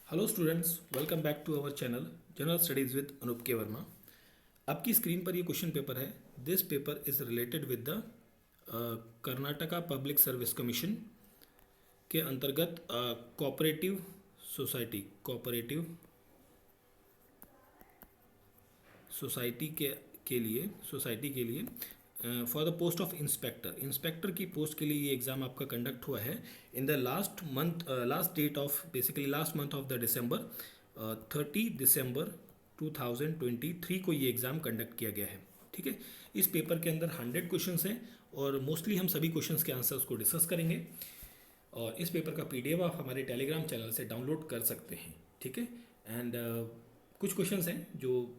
Hello students, welcome back to our channel general studies with Anoop K Verma. आपकी screen पर ये question paper है। This paper is related with the Karnataka public service commission के अंतर्गत cooperative society के लिए for the post of inspector की post के लिए ये एग्ज़ाम आपका कंडक्ट हुआ है in the last month of the December 30 December 2023 को ये एग्ज़ाम कंडक्ट किया गया है। ठीक है, इस पेपर के अंदर 100 क्वेश्चंस हैं और मोस्टली हम सभी क्वेश्चंस के आंसर्स को डिस्कस करेंगे और इस पेपर का पीडीएफ आप हमारे टेलीग्राम चैनल से डाउनलोड कर सकते हैं। ठीक है, एंड कुछ क्वेश्चंस हैं जो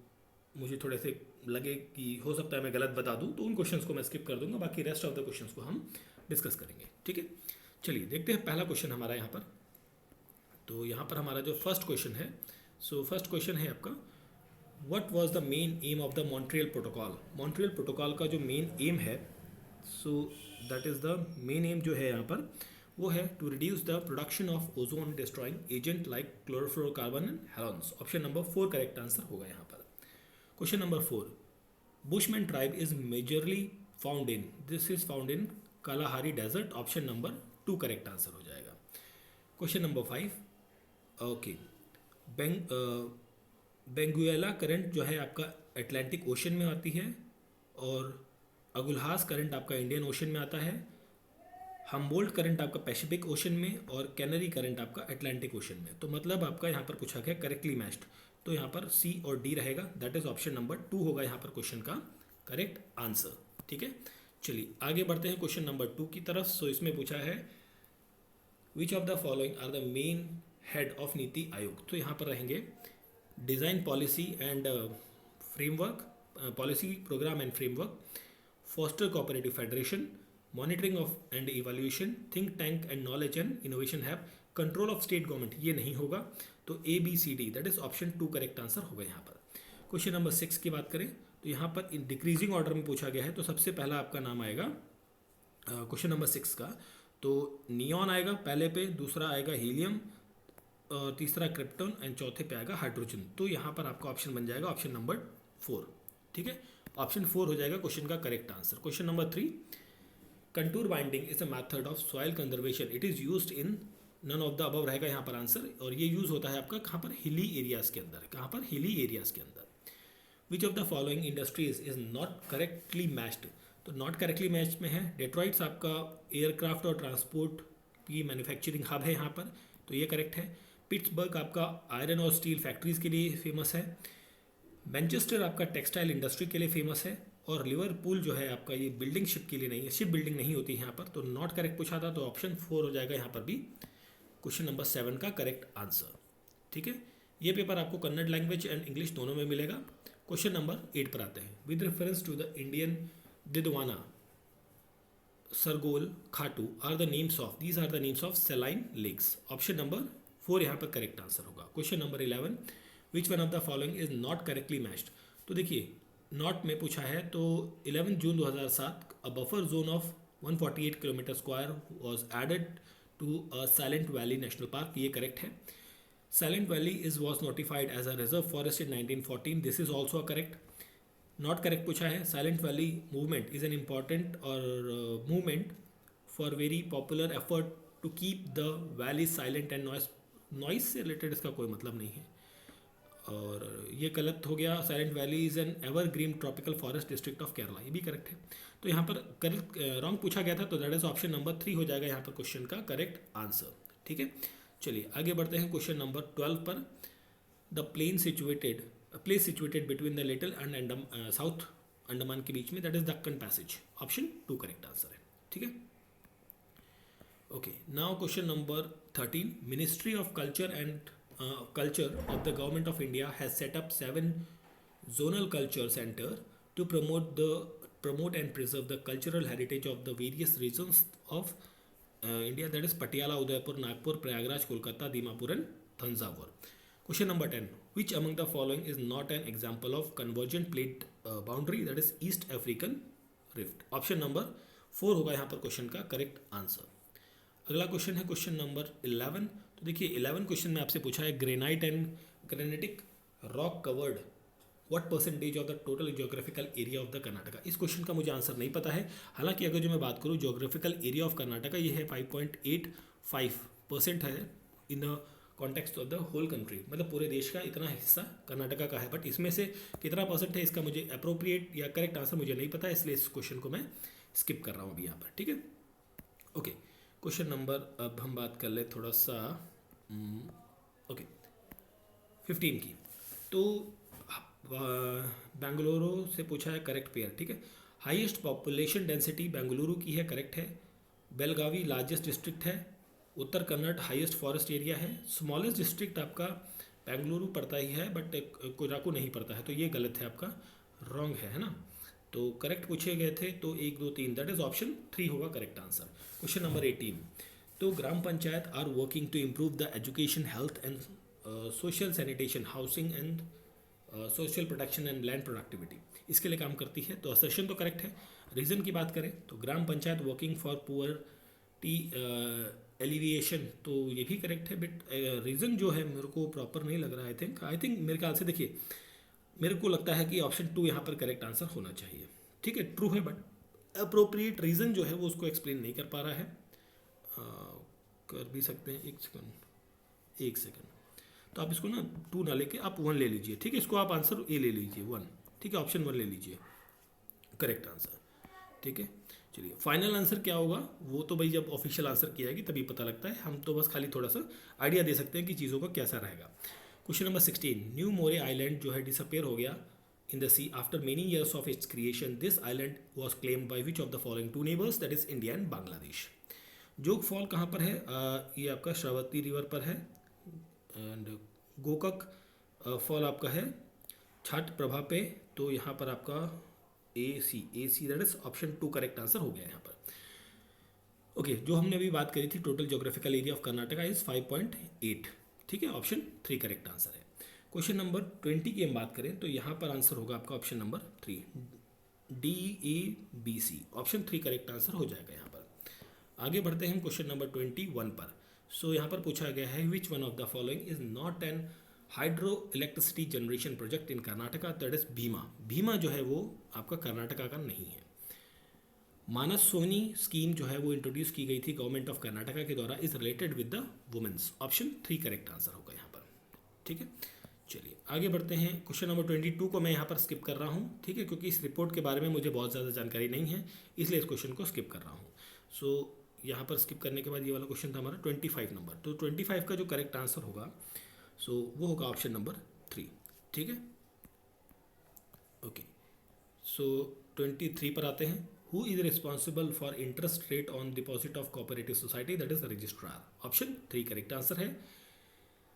मुझे थोड़े से लगे कि हो सकता है मैं गलत बता दूं, तो उन क्वेश्चंस को मैं स्किप कर दूंगा, बाकी रेस्ट ऑफ द क्वेश्चंस को हम डिस्कस करेंगे। ठीक है, चलिए देखते हैं पहला क्वेश्चन हमारा यहाँ पर। तो यहाँ पर हमारा जो फर्स्ट क्वेश्चन है, फर्स्ट क्वेश्चन है आपका, what was the main aim of the Montreal protocol. Montreal protocol का जो मेन एम है, that is the main aim जो है यहाँ पर, वो है to reduce the production of ozone destroying agent like chlorofluorocarbon and halons. Option number 4 correct answer होगा यहाँ पर। Question number 4, Bushman tribe is majorly found in, this is found in Kalahari desert. Option number 2 correct answer हो जाएगा। Question number 5, okay, Benguela current जो है आपका Atlantic ocean में आती है और अगुलहास करंट आपका इंडियन ओशन में आता है, हम्बोल्ट करंट आपका पैसिफिक ओशन में और कैनरी करंट आपका अटलांटिक ओशन में। तो मतलब आपका यहाँ पर पूछा गया करेक्टली मैच्ड, तो यहाँ पर सी और डी रहेगा, दैट इज ऑप्शन नंबर 2 होगा यहाँ पर क्वेश्चन का करेक्ट आंसर। ठीक है, चलिए आगे बढ़ते हैं क्वेश्चन नंबर 2 की तरफ। सो इसमें पूछा है which of the following are the main head of NITI Aayog. तो यहाँ पर रहेंगे design policy and framework, policy program and framework, foster cooperative federation, monitoring of and evaluation, think tank and knowledge and innovation hub, control of state government. ये नहीं होगा, तो A B C D that is option 2 correct answer होगा यहाँ पर। Question number 6 की बात करें तो यहाँ पर इन डिक्रीजिंग ऑर्डर में पूछा गया है, तो सबसे पहला आपका नाम आएगा क्वेश्चन नंबर 6 का, तो नियॉन आएगा पहले पे, दूसरा आएगा हीलियम, तीसरा क्रिप्टॉन एंड चौथे पे आएगा हाइड्रोजन। तो यहाँ पर आपका ऑप्शन बन जाएगा ऑप्शन नंबर 4। ठीक है, ऑप्शन 4 हो जाएगा क्वेश्चन का correct answer. Question number 3, contour binding is a method of soil conservation, it is used in none of the above रहेगा यहाँ पर आंसर, और ये यूज़ होता है आपका कहाँ पर, हिली एरियाज़ के अंदर। कहाँ पर, हिली एरियाज़ के अंदर। विच of the following industries is not correctly matched, तो नॉट करेक्टली मैच में है डेट्रॉइट्स आपका एयरक्राफ्ट और ट्रांसपोर्ट की मैन्युफैक्चरिंग हब है यहाँ पर, तो ये करेक्ट है। पिट्सबर्ग आपका आयरन और स्टील फैक्ट्रीज़ के लिए फेमस है, मैनचेस्टर आपका टेक्सटाइल इंडस्ट्री के लिए फेमस है, और लिवरपूल जो है आपका ये बिल्डिंग शिप के लिए नहीं है, शिप बिल्डिंग नहीं होती है यहाँ पर, तो नॉट करेक्ट पूछा था, तो ऑप्शन 4 हो जाएगा यहाँ पर भी क्वेश्चन नंबर 7 का करेक्ट आंसर। ठीक है, ये पेपर आपको कन्नड़ लैंग्वेज एंड इंग्लिश दोनों में मिलेगा। क्वेश्चन नंबर 8 पर आते हैं। With reference to the Indian Didwana, Sargol, Khatu are the names of, these are the names of saline lakes. Option number 4 यहाँ पर करेक्ट आंसर होगा। Question number 11, which one of the following is not correctly matched. तो देखिए not में पूछा है, तो 11 June 2007 a buffer zone of 148 kilometre square was added to a silent valley national park, ये करेक्ट है। Silent valley is was notified as a reserve forest in 1914, this is also correct. Not correct पूछा है, silent valley movement is an important और movement for very popular effort to keep the valley silent and noise से related इसका कोई मतलब नहीं है, और ये गलत हो गया। Silent valley is an evergreen tropical forest district of Kerala, ये भी करेक्ट है। तो यहाँ पर करेक्ट रॉन्ग पूछा गया था, तो दैट इज ऑप्शन नंबर 3 हो जाएगा यहाँ पर क्वेश्चन का करेक्ट आंसर। ठीक है, चलिए आगे बढ़ते हैं क्वेश्चन नंबर 12 पर। The place situated between the little and south Andaman के बीच में, that is Deccan passage. Option 2 correct answer है। ठीक है, okay, now question number 13, ministry of culture and culture of the government of India has set up 7 zonal culture center to promote and preserve the cultural heritage of the various regions of India, that is Patiala, Udaipur, Nagpur, Prayagraj, Kolkata, Dimapur and Thanjavur. Question number 10, which among the following is not an example of convergent plate boundary, that is East African rift. Option number 4 होगा यहाँ पर question का correct answer. अगला question है question number 11, तो देखिए 11 question में आपसे पूछा है granite and granetic rock covered what percentage of the total geographical area of the Karnataka. इस क्वेश्चन का मुझे आंसर नहीं पता है। हालांकि अगर जो मैं बात करूँ ज्योग्राफिकल एरिया ऑफ कर्नाटका ये है 5.85% है in the context of the whole country, मतलब पूरे देश का इतना हिस्सा कर्नाटका का है। बट इसमें से कितना परसेंट है इसका मुझे अप्रोप्रिएट या करेक्ट आंसर मुझे नहीं पता है, इसलिए इस क्वेश्चन को मैं स्किप कर रहा हूँ अभी यहाँ पर। ठीक है, ओके। क्वेश्चन नंबर अब हम बात कर ले थोड़ा सा ओके 15 की। तो बेंगलुरु से पूछा है करेक्ट पेयर। ठीक है, हाईएस्ट पॉपुलेशन डेंसिटी बेंगलुरु की है, करेक्ट है। बेलगावी लार्जेस्ट डिस्ट्रिक्ट है। उत्तर कन्नड़ हाईएस्ट फॉरेस्ट एरिया है। स्मॉलेस्ट डिस्ट्रिक्ट आपका बेंगलुरु पड़ता ही है बट कोराकू नहीं पड़ता है, तो ये गलत है आपका, रॉन्ग है ना। तो करेक्ट पूछे गए थे तो 1 2 3 दैट इज ऑप्शन 3 होगा करेक्ट आंसर। क्वेश्चन नंबर 18, तो gram panchayat are working to improve the education health and social sanitation housing and social protection and land productivity, इसके लिए काम करती है। तो असर्शन तो करेक्ट है। रीज़न की बात करें तो gram panchayat working for poverty alleviation, तो ये भी करेक्ट है। बट रीज़न जो है मेरे को प्रॉपर नहीं लग रहा है। आई थिंक मेरे ख्याल से देखिए मेरे को लगता है कि ऑप्शन 2 यहाँ पर करेक्ट आंसर होना चाहिए। ठीक है, ट्रू है बट अप्रोप्रिएट रीज़न जो है वो उसको एक्सप्लेन नहीं कर पा रहा है। कर भी सकते हैं, एक सेकंड। तो आप इसको ना 2 ना लेके आप 1 ले लीजिए। ठीक है, इसको आप आंसर ए ले लीजिए 1। ठीक है, ऑप्शन 1 ले लीजिए करेक्ट आंसर। ठीक है, चलिए फाइनल आंसर क्या होगा वो तो भाई जब ऑफिशियल आंसर किया जाएगी तभी पता लगता है। हम तो बस खाली थोड़ा सा आइडिया दे सकते हैं कि चीज़ों का कैसा रहेगा। Question number 16, New Moore island जो है डिसअपेयर हो गया in the sea after many years of its creation. This island was claimed by which of the following 2 neighbours, that is India and Bangladesh. Jog fall कहाँ पर है? ये आपका श्रावती रिवर पर है। एंड गोकक फॉल आपका है छठ प्रभा पे, तो यहाँ पर आपका A C that is option 2 correct answer हो गया यहाँ पर। ओके, जो हमने अभी बात करी थी total geographical area of Karnataka is 5.8। ठीक है, ऑप्शन 3 करेक्ट आंसर है। क्वेश्चन नंबर 20 की हम बात करें तो यहाँ पर आंसर होगा आपका option number 3 DEBC, option 3 correct answer हो जाएगा यहाँ पर। आगे बढ़ते हैं क्वेश्चन नंबर 21 पर। सो यहाँ पर पूछा गया है which one of the following is not an hydro electricity generation project in Karnataka, that is Bhima. Bhima जो है वो आपका कर्नाटका का नहीं है। मानस सोनी स्कीम जो है वो इंट्रोड्यूस की गई थी गवर्नमेंट ऑफ कर्नाटका के द्वारा, is related with the women's, option 3 correct answer होगा यहाँ पर। ठीक है, चलिए आगे बढ़ते हैं। क्वेश्चन नंबर 22 को मैं यहाँ पर स्किप कर रहा हूँ। ठीक है, क्योंकि इस रिपोर्ट के बारे में मुझे बहुत ज़्यादा जानकारी नहीं है, इसलिए इस क्वेश्चन को स्किप कर रहा हूँ। सो यहाँ पर स्किप करने के बाद ये वाला क्वेश्चन था हमारा 25 नंबर। तो 25 का जो करेक्ट आंसर होगा सो वो होगा ऑप्शन नंबर 3। ठीक है, ओके। सो 23 पर आते हैं। Who is responsible for interest rate on deposit of cooperative society, that is the registrar, option 3 correct answer है।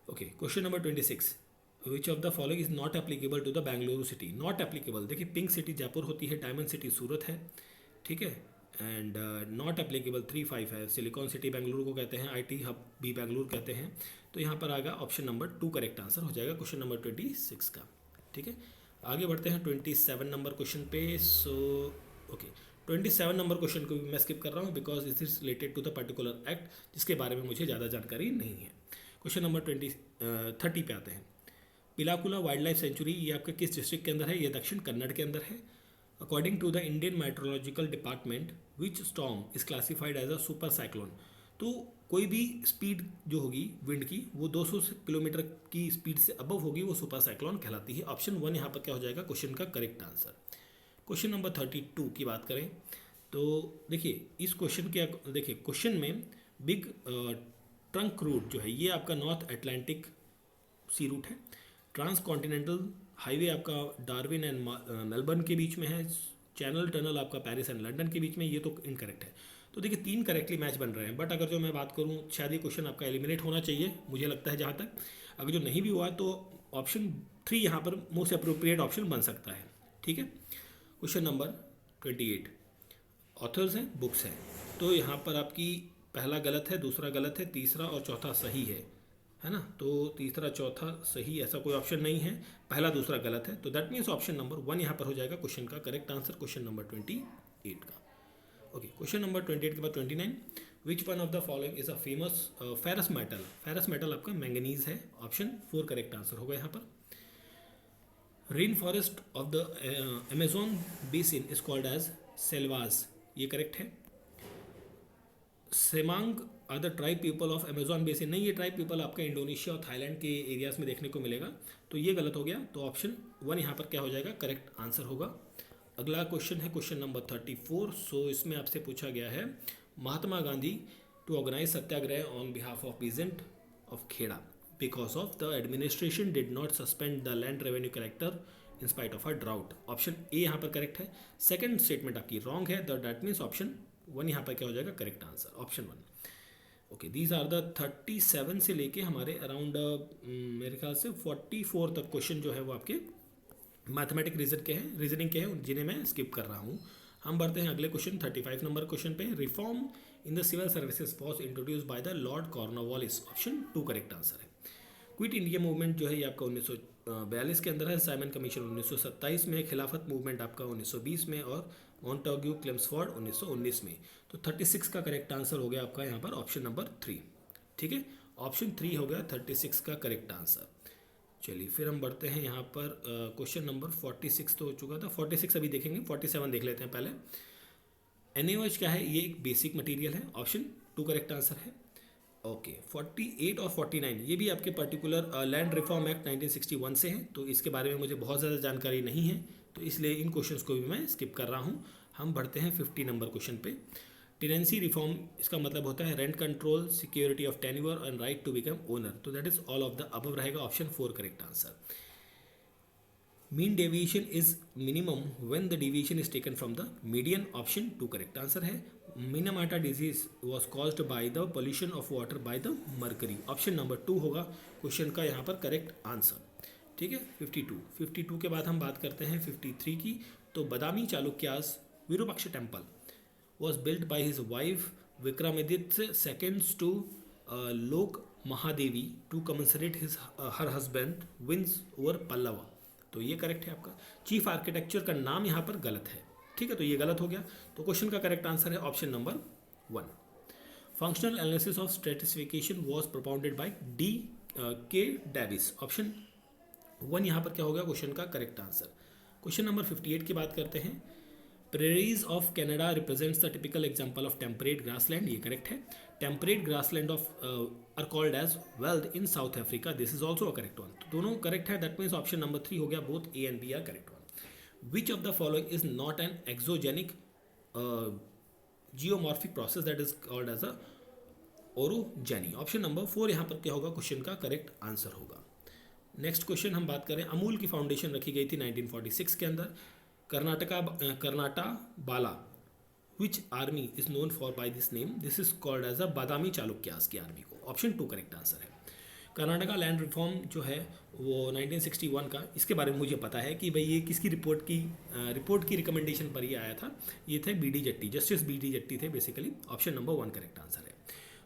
Okay, question number 26, which of the following is not applicable to the Bengaluru city. Not applicable, देखिए pink city Jaipur होती है, diamond city सूरत है। ठीक है, and not applicable 3 5 है, silicon city Bengaluru को कहते हैं, IT हब भी बेंगलुरु कहते हैं। तो यहाँ पर आएगा ऑप्शन नंबर 2 करेक्ट आंसर हो जाएगा क्वेश्चन नंबर 26 का। ठीक है, आगे बढ़ते हैं 27 नंबर क्वेश्चन पे। सो ओके, 27 नंबर क्वेश्चन को भी मैं स्किप कर रहा हूँ because it is related to the particular act जिसके बारे में मुझे ज़्यादा जानकारी नहीं है। क्वेश्चन नंबर 30 पे आते हैं। पिलाकुला वाइल्ड लाइफ सेंचुरी ये आपके किस डिस्ट्रिक्ट के अंदर है? ये दक्षिण कन्नड़ के अंदर है। According to the Indian meteorological department which storm is classified as a super cyclone. तो कोई भी स्पीड जो होगी विंड की वो 200 किलोमीटर की स्पीड से अबव होगी, वो सुपर साइक्लोन कहलाती है। ऑप्शन 1 यहाँ पर क्या हो जाएगा क्वेश्चन का करेक्ट आंसर। क्वेश्चन नंबर 32 की बात करें तो देखिए इस क्वेश्चन के देखिए क्वेश्चन में बिग ट्रंक रूट जो है ये आपका नॉर्थ अटलांटिक सी रूट है। ट्रांस कॉन्टिनेंटल हाईवे आपका डार्विन एंड मेलबर्न के बीच में है। चैनल टनल आपका पेरिस एंड लंदन के बीच में, ये तो इनकरेक्ट है। तो देखिए 3 करेक्टली मैच बन रहे हैं, बट अगर जो मैं बात करूँ शायद ये क्वेश्चन आपका एलिमिनेट होना चाहिए मुझे लगता है। जहाँ तक अगर जो नहीं भी हुआ तो ऑप्शन 3 यहाँ पर मोस्ट अप्रोप्रिएट ऑप्शन बन सकता है। ठीक है, क्वेश्चन नंबर 28, ऑथर्स हैं बुक्स हैं, तो यहाँ पर आपकी पहला गलत है, दूसरा गलत है, तीसरा और चौथा सही है ना। तो तीसरा चौथा सही ऐसा कोई ऑप्शन नहीं है, पहला दूसरा गलत है। तो दैट मीन्स ऑप्शन नंबर 1 यहाँ पर हो जाएगा क्वेश्चन का करेक्ट आंसर, क्वेश्चन नंबर 28 का। ओके, क्वेश्चन नंबर 28 के बाद 29, which one of the following is a famous ferrous metal? Ferrous metal आपका मैंगनीज है। ऑप्शन 4 करेक्ट आंसर होगा यहाँ पर। Rain forest of the Amazon basin is called as selvas, ये correct है। Semang are the tribe people of Amazon basin, नहीं, ये tribe people आपका इंडोनेशिया और थाईलैंड के एरियाज में देखने को मिलेगा, तो ये गलत हो गया। तो ऑप्शन 1 यहाँ पर क्या हो जाएगा? करेक्ट आंसर होगा। अगला क्वेश्चन है क्वेश्चन नंबर 34। सो इसमें आपसे पूछा गया है Mahatma Gandhi to organise satyagraha on behalf of peasant of Kheda because of the administration did not suspend the land revenue collector in spite of a drought. Option A यहाँ पर करेक्ट है। सेकंड स्टेटमेंट आपकी रॉन्ग है, दैट मीन्स ऑप्शन 1 यहाँ पर क्या हो जाएगा? Correct answer, option 1। Okay, these are the 37 से लेके हमारे अराउंड मेरे ख्याल से 44 तक क्वेश्चन जो है वो आपके मैथमेटिक रीजनिंग के हैं, जिन्हें मैं स्किप कर रहा हूँ। हम बढ़ते हैं अगले क्वेश्चन 35 नंबर क्वेश्चन पे। Reform in the civil services was introduce by the Lord Cornwallis, option 2 correct answer है। क्विट इंडिया मूवमेंट जो है ये आपका 1942 के अंदर है। साइमन कमीशन 1927 में, खिलाफत मूवमेंट आपका 1920 में, और मॉन्टेग्यू क्लेम्सफोर्ड 1919 में। तो 36 का करेक्ट आंसर हो गया आपका यहाँ पर ऑप्शन नंबर 3। ठीक है, ऑप्शन 3 हो गया 36 का करेक्ट आंसर। चलिए फिर हम बढ़ते हैं यहाँ पर क्वेश्चन नंबर 46 तो हो चुका था, 46 अभी देखेंगे, 47 देख लेते हैं पहले। NaOH क्या है? ये एक बेसिक मटेरियल है, ऑप्शन 2 करेक्ट आंसर है। ओके, 48 और 49 ये भी आपके पर्टिकुलर लैंड रिफॉर्म एक्ट 1961 से हैं, तो इसके बारे में मुझे बहुत ज़्यादा जानकारी नहीं है, तो इसलिए इन क्वेश्चंस को भी मैं स्किप कर रहा हूँ। हम बढ़ते हैं 50 नंबर क्वेश्चन पे। टेनेंसी रिफॉर्म, इसका मतलब होता है rent control, security of tenure and right to become owner, तो that is all of the above रहेगा, option 4 correct answer. Mean deviation is minimum when the deviation is taken from the median, option 2 correct answer है। Minamata disease was caused by the pollution of water by the mercury, option number 2 होगा question का यहाँ पर correct answer. ठीक है, 52 के बाद हम बात करते हैं 53 की। तो Badami Chalukyas Virupaksha temple was built by his wife Vikramaditya II to Lok Mahadevi to commemorate her husband wins over Pallava, तो ये करेक्ट है आपका। चीफ आर्किटेक्चर का नाम यहाँ पर गलत है, ठीक है, तो ये गलत हो गया। तो क्वेश्चन का करेक्ट आंसर है option number 1। Functional analysis of stratification was propounded bye D.K. Davis, option 1 यहाँ पर क्या हो गया क्वेश्चन का करेक्ट आंसर। क्वेश्चन नंबर 58 की बात करते हैं। Prairies of Canada represents the typical example of temperate grassland, ये करेक्ट है। Temperate grassland are called as veld in South Africa, this is also a correct one, तो दोनों correct है, that means option number 3 हो गया, both A and B are correct one। Which of the following is not an exogenic geomorphic process that is called as a orogeny, option number 4 यहाँ पर क्या होगा question का correct answer होगा। Next question हम बात करें, अमूल की फाउंडेशन रखी गई थी 1946 के अंदर। Karnata Bala which army is known for by this name, this is called as a Badami Chalukyas की आर्मी को, ऑप्शन 2 करेक्ट आंसर है। कर्नाटका लैंड रिफॉर्म जो है वो 1961 का, इसके बारे में मुझे पता है कि भाई ये किसकी रिपोर्ट की रिकमेंडेशन पर ही आया था, ये थे BD Jatti, justice BD Jatti थे basically, option number 1 correct answer है।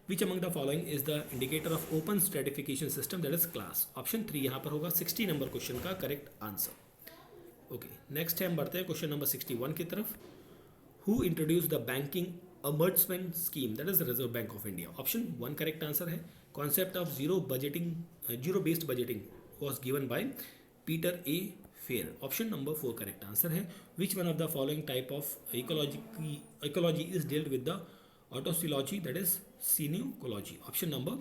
Which among the following is the indicator of open stratification system, that is class, option 3 यहाँ पर होगा 60 नंबर क्वेश्चन का करेक्ट आंसर। ओके, नेक्स्ट है हम बढ़ते हैं क्वेश्चन नंबर 61 की तरफ। Who introduce the banking amalgamation scheme, that is reserve bank of India, option 1 correct answer है। Concept of zero based budgeting was given by Peter A. Pyhrr, option number 4 correct answer है। Which one of the following type of ecology is dealt with the autecology, that is synecology, option number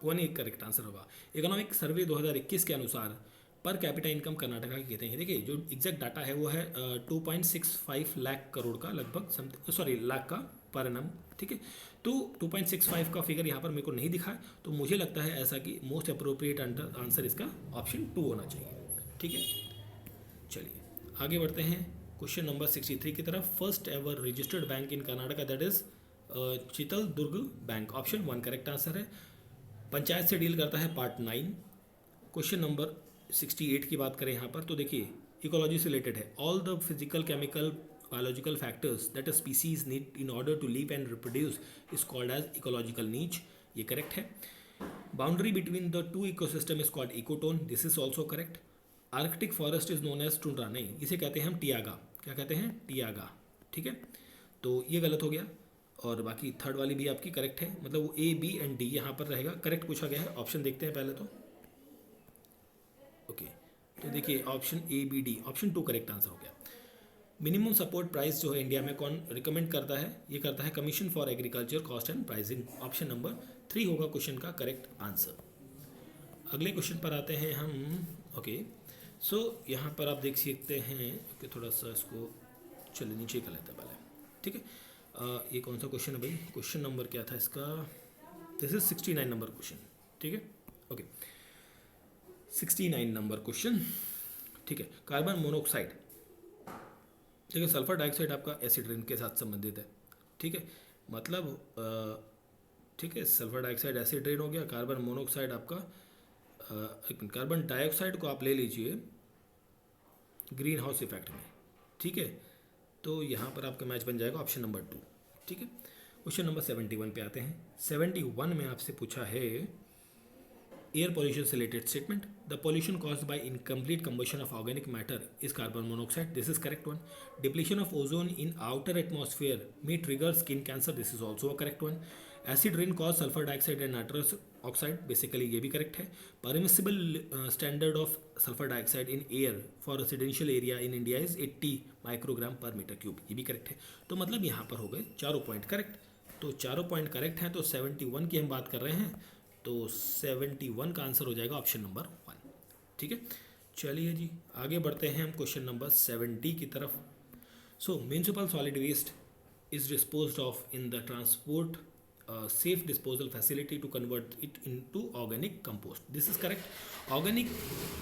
1 एक correct answer होगा। Economic survey 2021 के अनुसार per capita income Karnataka की कहते हैं, देखिए जो एग्जैक्ट डाटा है वो है 2.65 लाख करोड़ का लगभग, लाख का पर एनम, ठीक है। तो 2.65 का फिगर यहाँ पर मेरे को नहीं दिखा है, तो मुझे लगता है ऐसा कि मोस्ट अप्रोप्रिएट आंसर इसका ऑप्शन 2 होना चाहिए, ठीक है। चलिए आगे बढ़ते हैं क्वेश्चन नंबर 63 की तरफ। First ever registered bank in Karnataka, that is Chitaldurg bank, option 1 correct answer है। पंचायत से डील करता है पार्ट 9। क्वेश्चन नंबर 68 की बात करें यहाँ पर, तो देखिए इकोलॉजी से रिलेटेड है। All the physical, chemical, biological factors that a species need in order to live and reproduce is called as ecological niche, ये करेक्ट है। Boundary between the two ecosystem is called ecotone, this is also correct. Arctic forest is known as tundra, नहीं, इसे कहते हैं हम टियागा, क्या कहते हैं टियागा, ठीक है, तो ये गलत हो गया। और बाकी थर्ड वाली भी आपकी करेक्ट है, मतलब वो ए बी एंड डी यहाँ पर रहेगा। करेक्ट पूछा गया है, ऑप्शन देखते हैं पहले तो। ओके, तो देखिए option A B D, option 2 correct answer हो गया। मिनिमम सपोर्ट प्राइस जो है इंडिया में कौन रिकमेंड करता है? ये करता है commission for agriculture cost and pricing. Option number 3 होगा क्वेश्चन का करेक्ट आंसर। अगले क्वेश्चन पर आते हैं हम। ओके, सो यहाँ पर आप देख सकते हैं कि थोड़ा सा इसको चलिए नीचे कर लेते हैं पहले, ठीक है। ये कौन सा क्वेश्चन है भाई? क्वेश्चन नंबर क्या था इसका? दिस इज 69 नंबर क्वेश्चन, ठीक है। ओके, 69 नंबर क्वेश्चन, ठीक है। कार्बन मोनोऑक्साइड, ठीक है, सल्फर डाइऑक्साइड आपका एसिड रेन के साथ संबंधित है, ठीक है। मतलब ठीक है, सल्फर डाइऑक्साइड एसिड रेन हो गया, कार्बन मोनोऑक्साइड आपका कार्बन डाइऑक्साइड को आप ले लीजिए ग्रीन हाउस इफेक्ट में, ठीक है। तो यहाँ पर आपका मैच बन जाएगा ऑप्शन नंबर 2, ठीक है। क्वेश्चन नंबर 71 पे आते हैं। 71 में आपसे पूछा है एयर पॉल्यूशन से related statement. The pollution caused by incomplete combustion of organic matter is carbon monoxide, this is correct one. Depletion of ozone in outer atmosphere may trigger skin cancer, this is also a correct one. Acid rain cause sulphur dioxide and nitrous oxide, basically ये भी correct है। Permissible standard of sulphur dioxide in air for residential area in India is 80 microgram पर metre cube, ये भी correct है। तो मतलब यहाँ पर हो गए चारों पॉइंट करेक्ट। तो चारों पॉइंट करेक्ट हैं, तो 71 की हम बात कर रहे हैं, तो 71 का आंसर हो जाएगा ऑप्शन नंबर 1, ठीक है। चलिए जी आगे बढ़ते हैं हम क्वेश्चन नंबर 70 की तरफ। So municipal solid waste is disposed of in the transport safe disposal facility to convert it into organic compost, this is correct। organic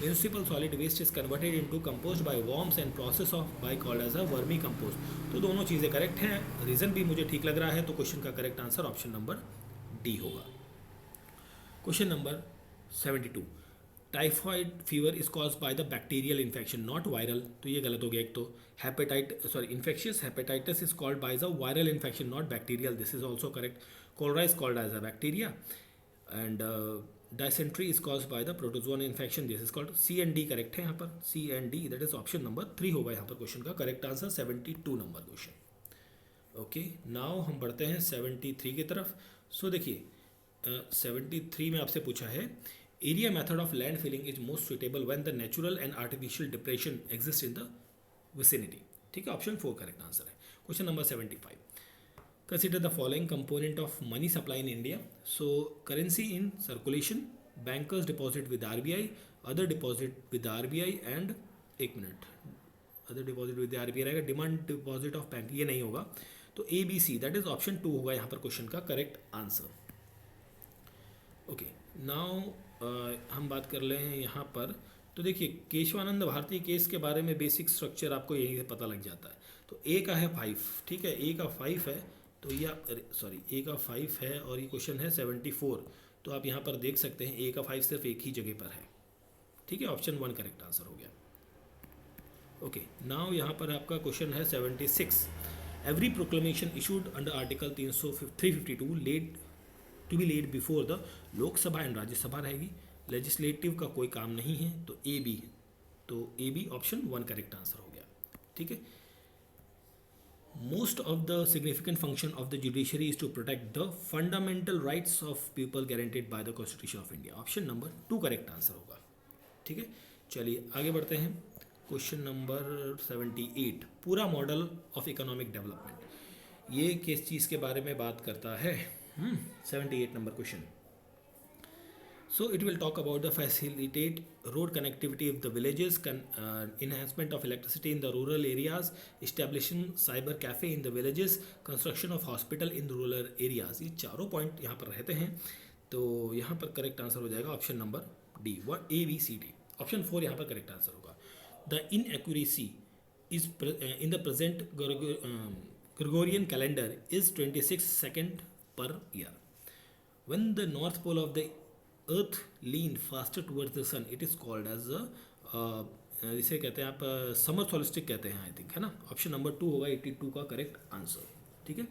municipal solid waste is converted into compost by worms and process of by called as a vermi compost। तो दोनों चीज़ें correct हैं, reason भी मुझे ठीक लग रहा है, तो क्वेश्चन का correct answer option number D होगा। Question number 72, typhoid fever is cause by the bacterial infection not viral, तो ये गलत हो गया एक तो। Infectious hepatitis is called by the viral infection not bacterial, this is also correct. Cholera is called as a bacteria and dysentery is caused by the protozoan infection, this is called C and D correct है यहाँ पर, C and D, that is option number 3 होगा यहाँ पर question का correct answer 72 number question. Okay, now हम बढ़ते हैं 73 की तरफ। सो देखिए 73 में आपसे पूछा है area method of land filling is most suitable when the natural and artificial depression exist in the vicinity, ठीक है। ऑप्शन 4 करेक्ट आंसर है। Question number 75, consider the following component of money supply in India। So currency in circulation, bankers deposit with RBI, other deposit with the RBI and एक minute, other deposit with RBI रहेगा, demand deposit of bank ये नहीं होगा, तो ABC that is option 2 होगा यहाँ पर question का करेक्ट आंसर। ओके, नाउ हम बात कर ले हैं यहाँ पर। तो देखिए केशवानंद भारती केस के बारे में बेसिक स्ट्रक्चर आपको यहीं से पता लग जाता है। तो ए का है 5, ठीक है, ए का 5 है, तो ये ए का 5 है और ये क्वेश्चन है 74, तो आप यहाँ पर देख सकते हैं ए का 5 सिर्फ एक ही जगह पर है, ठीक है। ऑप्शन 1 करेक्ट आंसर हो गया। ओके, नाउ यहाँ पर आपका क्वेश्चन है 76, every proclamation issued under article 352 laid to be laid before the Lok Sabha and Rajya Sabha रहेगी, लेजिस्लेटिव का कोई काम नहीं है, तो ए बी, तो A B option 1 correct answer हो गया, ठीक है। Most of the significant function of the judiciary is to protect the fundamental rights of people guaranteed by the Constitution of India, option number 2 correct answer होगा, ठीक है। चलिए आगे बढ़ते हैं। क्वेश्चन नंबर 78, पूरा मॉडल ऑफ इकोनॉमिक डेवलपमेंट, ये किस चीज़ के बारे में बात करता है? 78 number question. So it will talk about the facilitate road connectivity of the villages, enhancement of electricity in the rural areas, establishing cyber cafe in the villages, construction of hospital in the rural areas। ये चारों point यहाँ पर रहते हैं, तो यहाँ पर correct answer हो जाएगा option number D, ABCD। Option 4 यहाँ पर करेक्ट आंसर होगा। The inaccuracy is in the present Gregorian calendar is 26 second per year। When the north pole of the earth lean faster towards the sun it is called as इसे कहते हैं आप summer सोलिस्टिक कहते हैं, I think, है ना। Option number 2 होगा 82 का करेक्ट आंसर, ठीक है।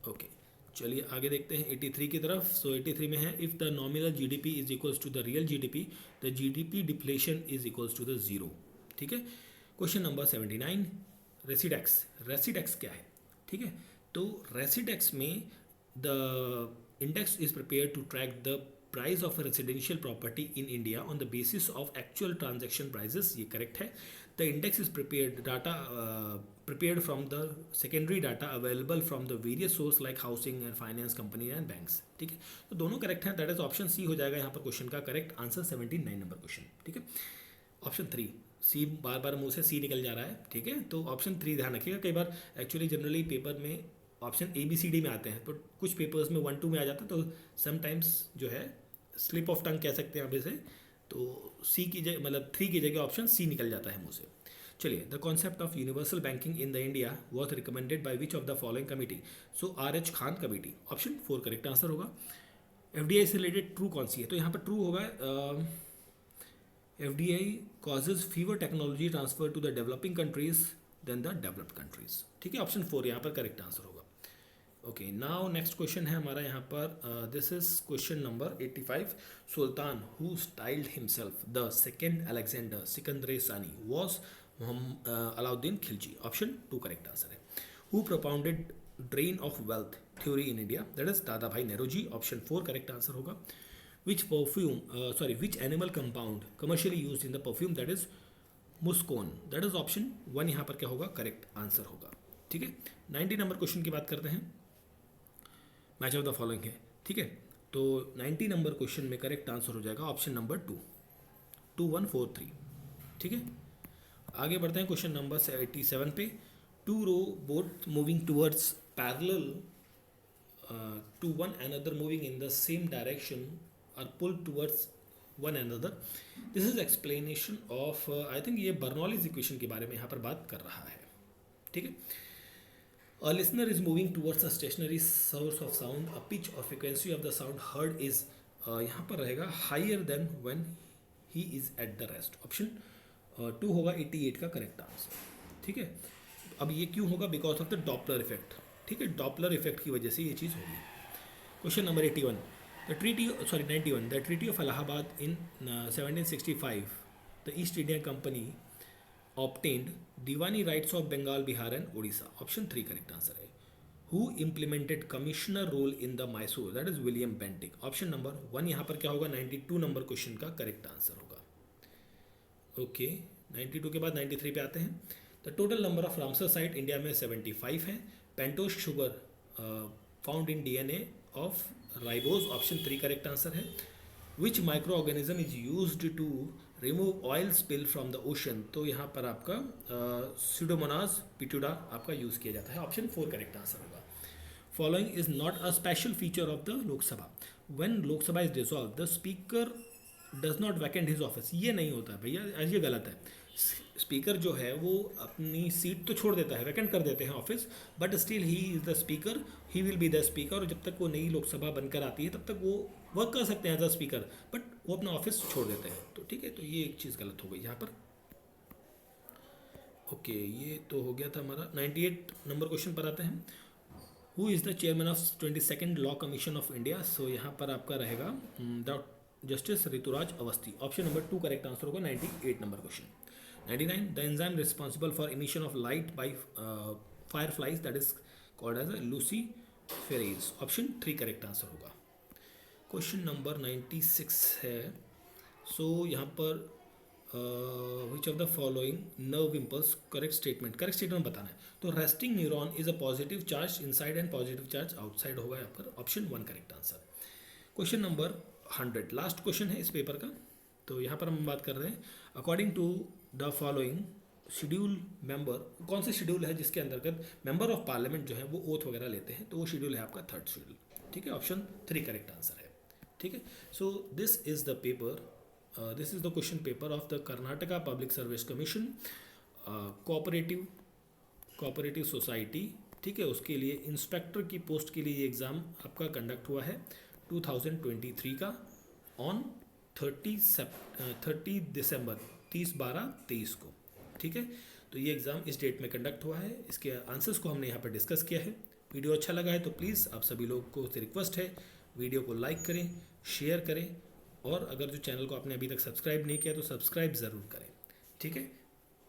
ओके, चलिए आगे देखते हैं 83 की तरफ। सो 83 में है if the nominal GDP is equals to the real GDP the GDP deflation is equals to the 0, ठीक है। क्वेश्चन नंबर 79, रेसिडेक्स क्या है, ठीक है। तो रेसिडेक्स में the index is prepare to track the price of residential property in India on the basis of actual transaction prices, ये correct है. The index is prepared data prepared from the secondary data available from the various source like housing and finance company and banks. ठीक है, तो दोनों correct हैं. That is option C हो जाएगा यहाँ पर क्वेश्चन का करेक्ट आंसर. 79 number question. ठीक है, ऑप्शन 3 सी बार बार मुंह से सी निकल जा रहा है. ठीक है, तो ऑप्शन 3 ध्यान रखिएगा. कई बार एक्चुअली जनरली पेपर में ऑप्शन ABCD में आते हैं, तो कुछ पेपर्स में 1-2 में आ जाता है, तो समटाइम्स जो है स्लिप ऑफ टंग कह सकते हैं आप इसे, तो सी की जगह मतलब 3 की जगह ऑप्शन सी निकल जाता है मुंह से. चलिए, the concept of universal banking in the India was recommended by which of the following committee. So RH Khan committee. Option 4 correct answer होगा. FDI से रिलेटेड ट्रू कौन सी है, तो यहाँ पर ट्रू होगा FDI causes fewer technology transfer to the developing countries than the developed countries. ठीक है, ऑप्शन 4 यहाँ पर करेक्ट आंसर होगा. ओके, नाउ नेक्स्ट क्वेश्चन है हमारा यहाँ पर. This is question number 85. Sultan who styled himself the second Alexander Sikandar Sani was Alauddin Khilji. Option 2 correct answer है. Who propounded drain of wealth theory in India, that is Dadabhai Nehru ji. Option 4 correct answer होगा. Which animal compound commercially used in the perfume, that is muscone. That is option 1 यहाँ पर क्या होगा, correct answer होगा. ठीक है, 90 number question की बात करते हैं. मैच ऑफ द फॉलोइंग है. ठीक है, तो 90 नंबर क्वेश्चन में करेक्ट आंसर हो जाएगा ऑप्शन नंबर 2, 2143. ठीक है, आगे बढ़ते हैं क्वेश्चन नंबर 87 पे. 2 row boat moving towards parallel to one another moving in the same direction are pulled towards one another. This is explanation of I think ये बर्नौलीज इक्वेशन के बारे में यहाँ पर बात कर रहा है. ठीक है, a listener is moving towards a stationary source of sound, a pitch or frequency of the sound heard is यहाँ पर रहेगा higher than when he is at the rest. Option 2 होगा 88 का करेक्ट आंसर. ठीक है, अब ये क्यों होगा, because of the Doppler effect. ठीक है, डॉपलर इफेक्ट की वजह से ये चीज़ होगी. Question number 91. The treaty of Allahabad in 1765 the east India company obtained Diwani rights of Bengal, Bihar and Odisha. Option 3 correct answer है. Who implemented commissioner role in the Mysore, that is William Bentinck. Option number 1 यहाँ पर क्या होगा, 92 number question का correct answer होगा. Okay, 92 के बाद 93 पे आते हैं. The total number of Ramsar site India में 75 है. Pentose sugar found in DNA of ribose. Option 3 correct answer है. Which micro organism is used to remove oil spill from the ocean, तो यहाँ पर आपका सीडोमोनास पिटुडा आपका यूज़ किया जाता है. ऑप्शन 4 करेक्ट आंसर होगा. Following is not a special feature of the Lok Sabha. When Lok Sabha is dissolve the speaker does not vacant his office. ये नहीं होता है भैया, ये गलत है. स्पीकर जो है वो अपनी सीट तो छोड़ देता है, वैकेंट कर देते हैं office, but still he is the speaker, he will be the speaker. और जब तक वो नई लोकसभा बनकर आती है तब तक वो वर्क कर सकते हैं एज अ स्पीकर, बट वो अपना ऑफिस छोड़ देते हैं. तो ठीक है, तो ये एक चीज़ गलत हो गई यहाँ पर. ओके, ये तो हो गया था हमारा. 98 नंबर क्वेश्चन पर आते हैं. Who is the chairman of 22nd law commission of India. So यहाँ पर आपका रहेगा justice Rituraj Awasthi. Option number 2 correct answer होगा. 98 number question. 99. The enzyme responsible for emission of light by fireflies, that is called as luciferase. Option 3 correct answer होगा. Question number 96 है. So यहाँ पर which of the following nerve impulse, correct statement बताना है. तो resting neuron is a positive charge inside and positive charge outside होगा यहाँ पर. Option 1 correct answer. Question number 100 last question है इस पेपर का. तो यहाँ पर हम बात कर रहे हैं according to the following schedule member. कौन से शेड्यूल है जिसके अंतर्गत मेंबर ऑफ पार्लियामेंट जो है वो ओथ वगैरह लेते हैं, तो वो शेड्यूल है आपका 3rd शेड्यूल. ठीक है, ऑप्शन 3 करेक्ट आंसर है. ठीक है, so this is the paper, this is the question paper of the Karnataka public service commission cooperative society. ठीक है, उसके लिए इंस्पेक्टर की पोस्ट के लिए ये एग्ज़ाम आपका कंडक्ट हुआ है 2023 का ऑन 30 दिसंबर 30/12/23 को. ठीक है, तो ये एग्ज़ाम इस डेट में कंडक्ट हुआ है. इसके आंसर्स को हमने यहाँ पर डिस्कस किया है. वीडियो अच्छा लगा है तो प्लीज़ आप सभी लोग को रिक्वेस्ट है, वीडियो को लाइक करें, शेयर करें, और अगर जो चैनल को आपने अभी तक सब्सक्राइब नहीं किया तो सब्सक्राइब ज़रूर करें. ठीक है,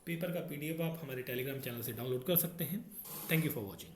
पेपर का PDF आप हमारे टेलीग्राम चैनल से डाउनलोड कर सकते हैं. Thank you for watching.